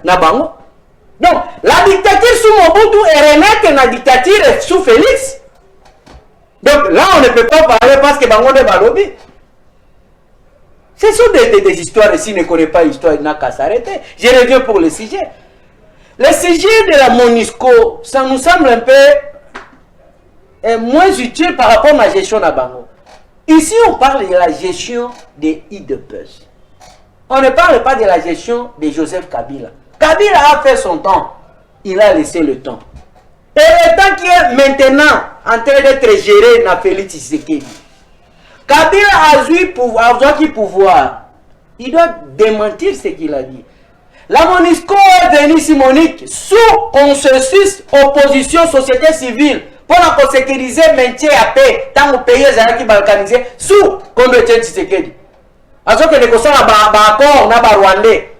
na bango. Donc, la dictature sous Mobutu est remettre la dictature sous Félix. Donc là, on ne peut pas parler parce que bango de balobi. Ce sont des histoires, s'il ne connaît pas l'histoire, il n'a qu'à s'arrêter. Je reviens pour le sujet. Le sujet de la MONUSCO, ça nous semble un peu moins utile par rapport à la gestion de bango. Ici, on parle de la gestion des IDPS. On ne parle pas de la gestion de Joseph Kabila. Kabila a fait son temps. Il a laissé le temps. Et le temps qui est maintenant en train d'être géré dans Félix Tshisekedi. Kabila a eu pouvoir. Il doit démentir ce qu'il a dit. La MONUSCO est venue Simonique sous consensus, opposition, société civile pour la sécuriser, maintien à paix, tant que pays est balkanisé sous conduite Tshisekedi. Alors que les Kossans ont accord, on a Rwandais.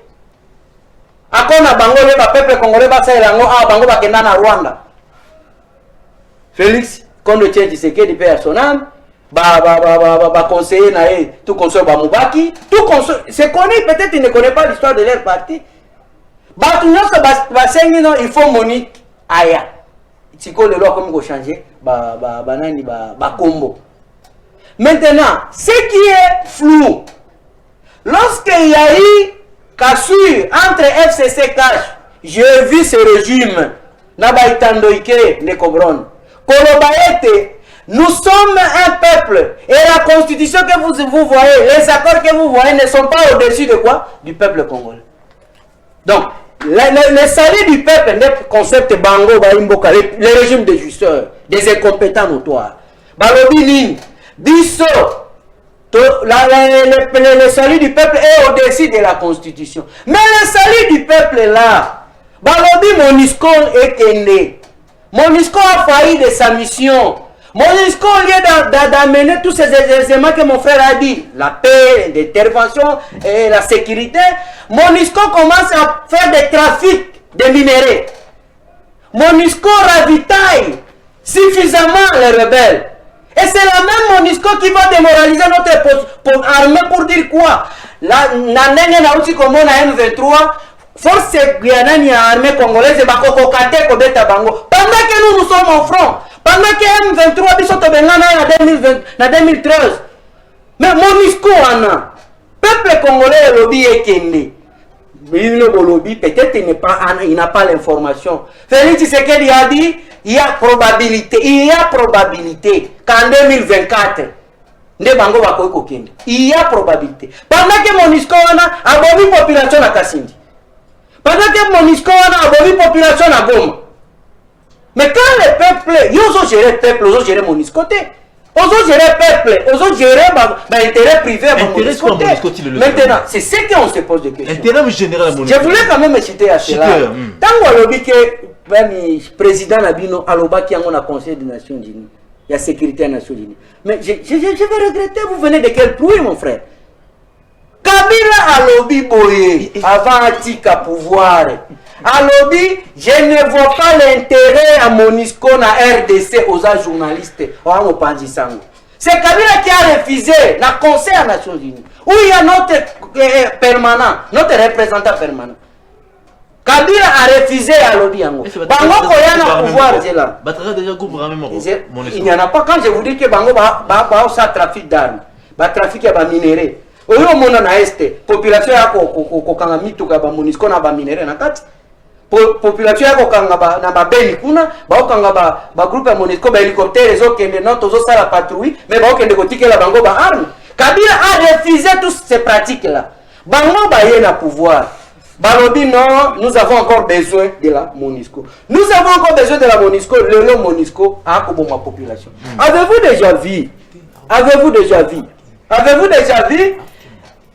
Accord na bango le peuple congolais va faire lango ah bango va kenda na Rwanda. Félix conduite Tshisekedi paix à son âme. Conseiller na tout conseil ba Mubaki, tout conseil c'est connu, peut-être il ne connaît pas l'histoire de leur parti. Il faut Monique Aya. Tiko le loi comme go changer combo. Maintenant, ce qui est flou, lorsqu'il y a eu cassure entre FCC Cash, j'ai vu ce régime Nabaitandoike ne Cobron. Kolobaete, nous sommes un peuple et la constitution que vous voyez, les accords que vous voyez ne sont pas au-dessus de quoi? Du peuple congolais. Donc, le salut du peuple, le concept Bango, le régime des justeurs, des incompétents notoires. Balobini, Bisso, le salut du peuple est au-dessus de la constitution. Mais le salut du peuple est là. Balobi Monisco est né. Monisco a failli de sa mission. Monisco, au lieu d'amener tous ces éléments que mon frère a dit, la paix, l'intervention et la sécurité, Monisco commence à faire des trafics de minéraux. Monisco ravitaille suffisamment les rebelles. Et c'est la même Monisco qui va démoraliser notre armée pour dire quoi? La aussi comme on a M23, force Guyanani armée congolaise et Bakokate Kobeta Bango. Pendant que nous sommes en front. Pendant que M23 biso to bengana en 2013. Mais Monisco ana peuple congolais lobby ekende. Le lobby peut-être il n'a pas l'information. Félix Tshisekedi a dit il y a probabilité qu'en 2024 ne bango bakoy kokende. Il y a probabilité. Pendant que Monisco ana abomi population na Kasindi. Pendant que Monisco ana abomi population na Goma. Mais quand le peuple, ils ont géré le peuple, ils ont géré mon côté. Ils ont géré le peuple, ils ont géré l'intérêt privé à mon côté. Maintenant, c'est ce qu'on se pose des questions. Intérêt général, je voulais quand même citer à cela. Tant qu'on a dit que le président Nabino Aloba qui a un conseil des Nations Unies, il y a sécurité des Nations Unies. Mais je vais regretter, vous venez de quel pluie, mon frère? Kabila Alobi Boye, avant Atika pouvoir. Alobi, je ne vois pas l'intérêt à Monisco na RDC aux journalistes. C'est Kabila qui a refusé le Conseil des Nations Unies. Où il y a notre permanent, notre représentant permanent. Kabila a refusé Alobi. Bango Koyana pouvoir là. Il n'y en a pas. Quand je vous dis que Bango va ça trafic d'armes, va trafic de minéraux. Au lieu de na este, population ya ko kanga mituka ba Monisco na ba minéraux na kati. Population ya ko kanga ba na ba beni kuna, ba kanga ba groupe ya Monisco ba hélicoptère zo kende non tozo sala patrouille, mais ba kende ko tikela bango ba arme. Kabila a refusé toutes ces pratiques là. Bango ba yena pouvoir. Balobi non, nous avons encore besoin de la Monisco. Nous avons encore besoin de la Monisco, le Monisco a comme ma population. Avez-vous déjà vu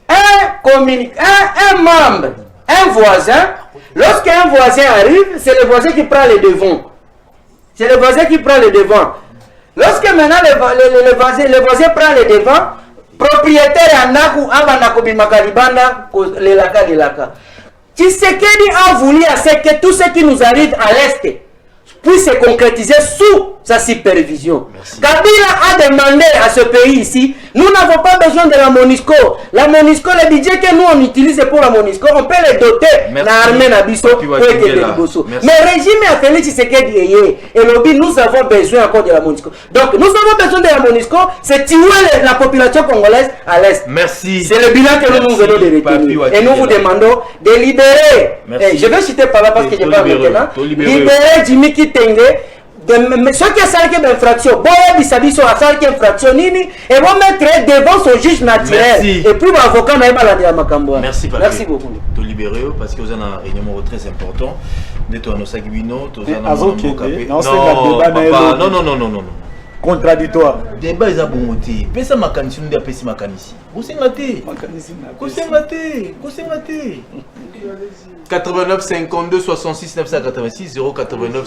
un membre, un voisin, lorsqu'un voisin arrive, c'est le voisin qui prend les devants. C'est le voisin qui prend les devants. Lorsque maintenant le voisin prend les devants, propriétaire anaku abandako bimakalibanda lelaka. Tshisekedi a voulu à ce que tout ce qui nous arrive à l'est puisse se concrétiser sous sa supervision. Merci. Kabila a demandé à ce pays ici, nous n'avons pas besoin de la MONUSCO. La MONUSCO, le budget que nous on utilise pour la MONUSCO, on peut les doter dans l'armée Nabiso pour que mais le régime a fait Tshisekedi et lobby, nous avons besoin encore de la MONUSCO. Donc nous avons besoin de la MONUSCO, c'est tuer la population congolaise à l'Est. Merci. C'est le bilan que nous venons de retenir. Et nous vous demandons de libérer. Je vais citer par là parce que je parle maintenant. Libérer Jimmy Kitenge. Ceux qui ont une infraction, ils ont infraction et vont mettre devant son juge naturel. Et puis l'avocat n'a pas la Makambo. Merci, merci beaucoup. Tu libéré parce que vous avez un réunion très important. Non. Contradictoire. Débat est à bon motif. Pesa makanisi nous apesi makanisi. Kosengate. 89 52 66 986 089